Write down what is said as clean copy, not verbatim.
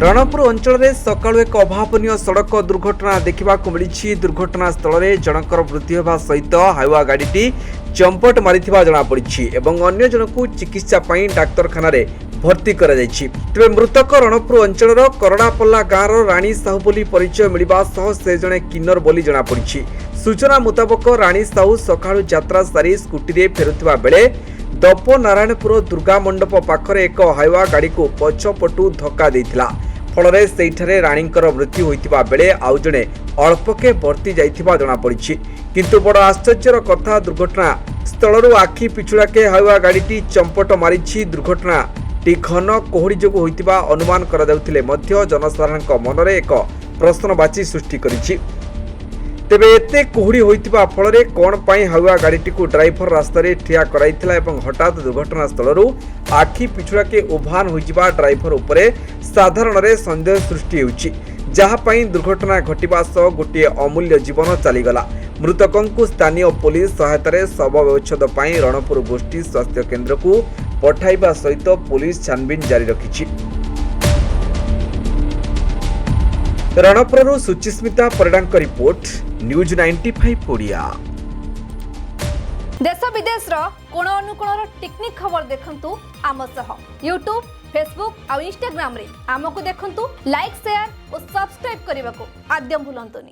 रणपुर अंचल में सकाळु एक अभावनीय सड़क दुर्घटना देखा मिली। दुर्घटना स्थल में जनकर मृत्यु होगा सहित हाइवा गाड़ी चंपट मारी जमापड़ी और अन्य जन को चिकित्सा डाक्तरखाना भर्ती कर तेज मृतक रणपुर अंचल करणापल्ला गाँव राणी साहू बोली परिचय मिलवा से जड़े किन्नर बोली जमापड़ी। सूचना मुताबक राणी साहू सकाळु यात्रा सारी स्कूटी फेरुवा बेले दप नारायणपुर दुर्गा मंडप पाखरे एक हाइवा गाड़ी को पछपटू धक्का देइथिला। फलरे सेठारे राणींकर मृत्यु होइतिबा बेले आउ जणे अल्पके बर्ती जाइथिबा जणा पड़िछि। किंतु बड़ आश्चर्यर कथा दुर्घटना स्थलरू आखि पिछुड़ाके हाइवा गाड़ीटी चंपट मारिछि। दुर्घटना टी घन कोहड़ी जोगु होइतिबा अनुमान करा जाउथिले मध्य जनसाधारणक मनरे एक प्रश्नवाची सृष्टि करिछि। तेबे एते कोहड़ी होइतिबा फलरे कोन पई हाइवा गाड़ीटी को ड्राइवर रास्ता रे ठिया कराइथिला एवं हठात दुर्घटना स्थलरू आखि पिछुड़ा के उभान होइजिबा ड्राइवर उपरे साधारण रे संदेह सृष्टि होउछि, जहा पई दुर्घटना घटिबा सह गोटे अमूल्य जीवन चलीगला। मृतकों को स्थानीय पुलिस सहायता शव व्यवच्छेद पई रणपुर गोष्ठी स्वास्थ्य केन्द्र को पठाइबा सहित पुलिस छानबीन जारी रखिछि। रणपुर सुचिस्मिता परिडांक रिपोर्ट न्यूज 95 ओडिया। देश विदेश कोण अनुकोण टेक्निक खबर देखंतु आम सह यूट्यूब फेसबुक और इंस्टाग्राम रे आमको देखंतु लाइक शेयर और सब्सक्राइब करने को आद्यम भूलंतुनी।